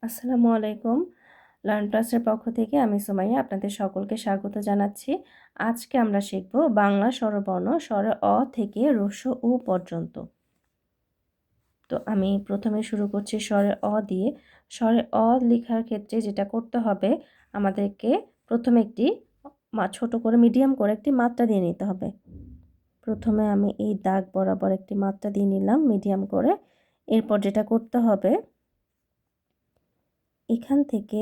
আসসালামু আলাইকুম। লার্ন প্লাসের পক্ষ থেকে আমি সুমাইয়া আপনাদের সকলকে স্বাগত জানাচ্ছি। আজকে আমরা শিখব বাংলা স্বরবর্ণ স্বরে অ থেকে উ পর্যন্ত। তো আমি প্রথমে শুরু করছি স্বরে অ দিয়ে। স্বরে অ লেখার ক্ষেত্রে যেটা করতে হবে, আমাদেরকে প্রথমে একটি ছোট করে মিডিয়াম করে একটি মাত্রা দিয়ে নিতে হবে। প্রথমে আমি এই দাগ বরাবর একটি মাত্রা দিয়ে নিলাম মিডিয়াম করে। এরপর যেটা করতে হবে, এখান থেকে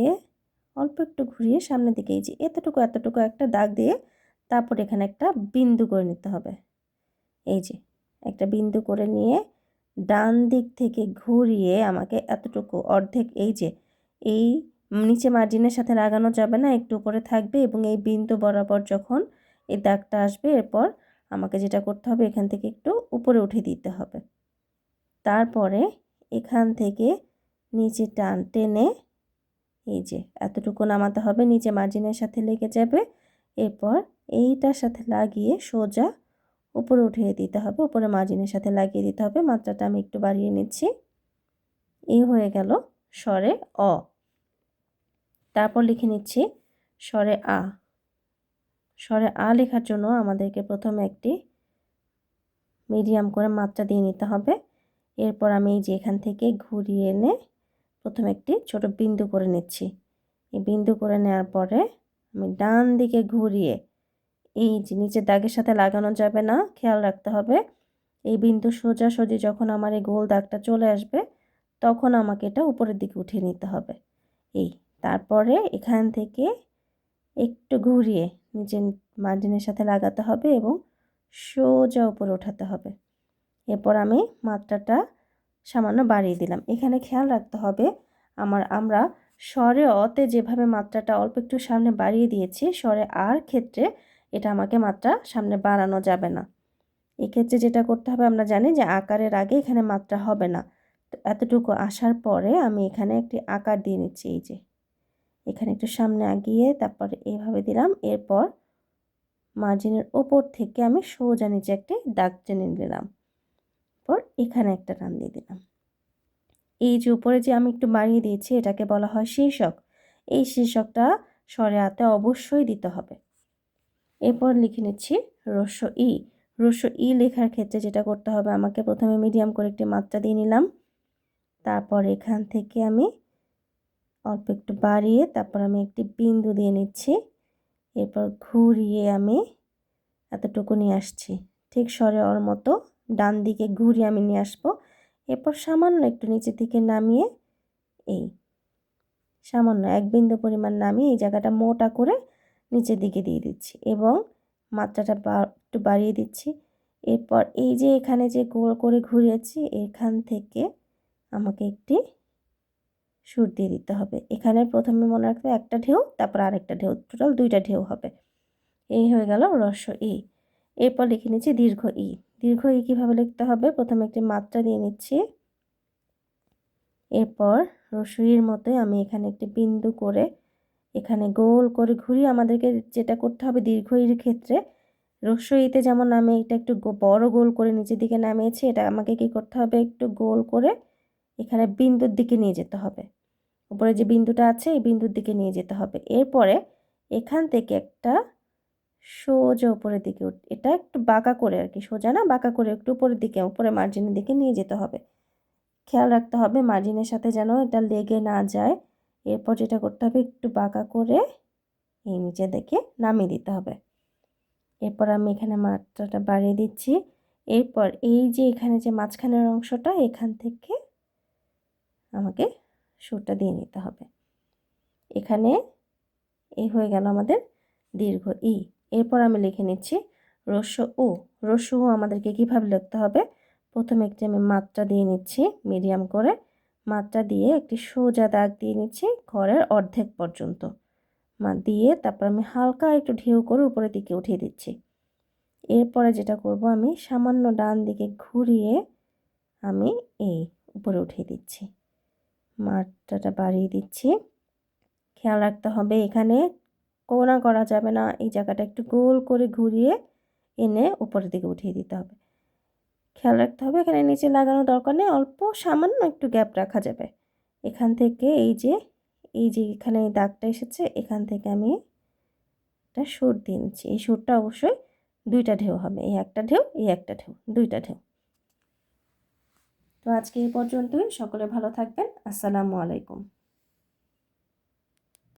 অল্প একটু ঘুরিয়ে সামনের দিকে এই যে এতটুকু একটা দাগ দিয়ে তারপর এখানে একটা বিন্দু করে নিতে হবে। এই যে একটা বিন্দু করে নিয়ে ডান দিক থেকে ঘুরিয়ে আমাকে এতটুকু অর্ধেক এই নিচে মার্জিনের সাথে লাগানো যাবে না, একটু উপরে থাকবে এবং এই বিন্দু বরাবর যখন এই দাগটা আসবে এরপর আমাকে যেটা করতে হবে এখান থেকে একটু উপরে উঠে দিতে হবে। তারপরে এখান থেকে নিচে টেনে এই যে এতটুকু নামাতে হবে, নিচে মার্জিনের সাথে লেগে যাবে। এরপর এইটার সাথে লাগিয়ে সোজা উপরে উঠিয়ে দিতে হবে, উপরে মার্জিনের সাথে লাগিয়ে দিতে হবে। মাত্রাটা আমি একটু বাড়িয়ে নিচ্ছি। এই হয়ে গেল স্বরে অ। তারপর লিখে নিচ্ছি স্বরে আ। স্বরে আ লেখার জন্য আমাদেরকে প্রথমে একটি মিডিয়াম করে মাত্রা দিয়ে নিতে হবে। এরপর আমি এই যে এখান থেকে ঘুরিয়ে এনে প্রথমে একটি ছোট বিন্দু করে নিচ্ছি। এই বিন্দু করে নেওয়ার পরে আমি ডান দিকে ঘুরিয়ে এই যে নিচের দাগের সাথে লাগানো যাবে না, খেয়াল রাখতে হবে। এই বিন্দু সোজাসুজি যখন আমার এই গোল দাগটা চলে আসবে তখন আমাকে এটা উপরের দিকে উঠিয়ে নিতে হবে। তারপরে এখান থেকে একটু ঘুরিয়ে নিচের মার্জিনের সাথে লাগাতে হবে এবং সোজা উপরে ওঠাতে হবে। এরপর আমি মাত্রাটা সামান্য বাড়িয়ে দিলাম। এখানে খেয়াল রাখতে হবে, আমরা স্বরে অতে যেভাবে মাত্রাটা অল্প একটু সামনে বাড়িয়ে দিয়েছি, স্বরে আর ক্ষেত্রে এটা আমাকে মাত্রা সামনে বাড়ানো যাবে না। এক্ষেত্রে যেটা করতে হবে, আমরা জানি যে আকারের আগে এখানে মাত্রা হবে না। তো এতটুকু আসার পরে আমি এখানে একটি আকার দিয়ে নিচ্ছি। এই যে এখানে একটু সামনে আগিয়ে তারপরে এইভাবে দিলাম। এরপর মার্জিনের ওপর থেকে আমি সোজা নিচে একটি দাগ টেনে নিলাম। পর এখানে একটা টান দিয়ে দিলাম। এই যে উপরে যে আমি একটু বাড়িয়ে দিয়েছি এটাকে বলা হয় শীর্ষক। এই শীর্ষকটা স্বরে আতে অবশ্যই দিতে হবে। এরপর লিখে নিচ্ছি হ্রস্ব ই। হ্রস্ব ই লেখার ক্ষেত্রে যেটা করতে হবে, আমাকে প্রথমে মিডিয়াম করে একটি মাত্রা দিয়ে নিলাম। তারপর এখান থেকে আমি অল্প একটু বাড়িয়ে তারপর আমি একটি বিন্দু দিয়ে নিচ্ছি। এরপর ঘুরিয়ে আমি এতটুকু নিয়ে আসছি, ঠিক স্বরে অর মতো ডান দিকে ঘুরিয়ে আমি নিয়ে আসবো। এরপর সামান্য একটু নিচের দিকে নামিয়ে এই সামান্য এক বিন্দু পরিমাণ নামিয়ে এই জায়গাটা মোটা করে নিচের দিকে দিয়ে দিচ্ছি এবং মাত্রাটা একটু বাড়িয়ে দিচ্ছি। এরপর এই যে এখানে যে গোল করে ঘুরিয়েছি এখান থেকে আমাকে একটি সুর দিয়ে দিতে হবে। এখানে প্রথমে মনে রাখতে হবে একটা ঢেউ, তারপর আরেকটা ঢেউ, টোটাল দুইটা ঢেউ হবে। এই হয়ে গেল হ্রস্ব ই। এরপর লিখে নিচ্ছি দীর্ঘ ই। দীর্ঘ ই কীভাবে লিখতে হবে, প্রথমে একটি মাত্রা দিয়ে নিচ্ছি। এরপর হ্রস্ব ইর মতোই আমি এখানে একটি বিন্দু করে এখানে গোল করে ঘুরিয়ে আমাদেরকে যেটা করতে হবে দীর্ঘ ইর ক্ষেত্রে, হ্রস্ব ইতে যেমন আমি এটা একটু বড় গোল করে নিচের দিকে নামিয়েছি, এটা আমাকে কি করতে হবে, একটু গোল করে এখানে বিন্দুর দিকে নিয়ে যেতে হবে। উপরে যে বিন্দুটা আছে এই বিন্দুর দিকে নিয়ে যেতে হবে। এরপরে এখান থেকে একটা সোজা উপরের দিকে এটা একটু বাঁকা করে আর কি, সোজা না বাঁকা করে একটু উপরের দিকে উপরে মার্জিনের দিকে নিয়ে যেতে হবে। খেয়াল রাখতে হবে মার্জিনের সাথে যেন এটা লেগে না যায়। এরপর যেটা করতে হবে একটু বাঁকা করে এই নিচে দেখে নামিয়ে দিতে হবে। এরপর আমি এখানে মাত্রাটা বাড়িয়ে দিচ্ছি। এরপর এই যে এখানে যে মাঝখানের অংশটা এখান থেকে আমাকে সুরটা দিয়ে নিতে হবে। এখানে এই হয়ে গেল আমাদের দীর্ঘ ই। এরপর আমি লিখে নিচ্ছি হ্রস্ব উ। হ্রস্ব উ আমাদেরকে কীভাবে লিখতে হবে, প্রথমে একটি আমি মাত্রা দিয়ে নিচ্ছি মিডিয়াম করে, মাত্রা দিয়ে একটি সোজা দাগ দিয়ে নিচ্ছি ঘরের অর্ধেক পর্যন্ত দিয়ে তারপর আমি হালকা একটু ঢেউ করে উপরের দিকে উঠিয়ে দিচ্ছি। এরপরে যেটা করব, আমি সামান্য ডান দিকে ঘুরিয়ে আমি এই উপরে উঠিয়ে দিচ্ছি, মাত্রাটা বাড়িয়ে দিচ্ছি। খেয়াল রাখতে হবে এখানে কোনা করা যাবে না, এই জায়গাটা একটু গোল করে ঘুরিয়ে এনে উপরের দিকে উঠিয়ে দিতে হবে। খেয়াল রাখতে হবে এখানে নিচে লাগানো দরকার নেই, অল্প সামান্য একটু গ্যাপ রাখা যাবে। এখান থেকে এই যে এখানে দাগটা এসেছে, এখান থেকে আমি একটা সুর দিয়ে নিচ্ছি। এই সুরটা অবশ্যই 2টা ঢেউ হবে, এই একটা ঢেউ, এই একটা ঢেউ, 2টা ঢেউ। তো আজকে এই পর্যন্তই। সকলে ভালো থাকবেন। আসসালামু আলাইকুম।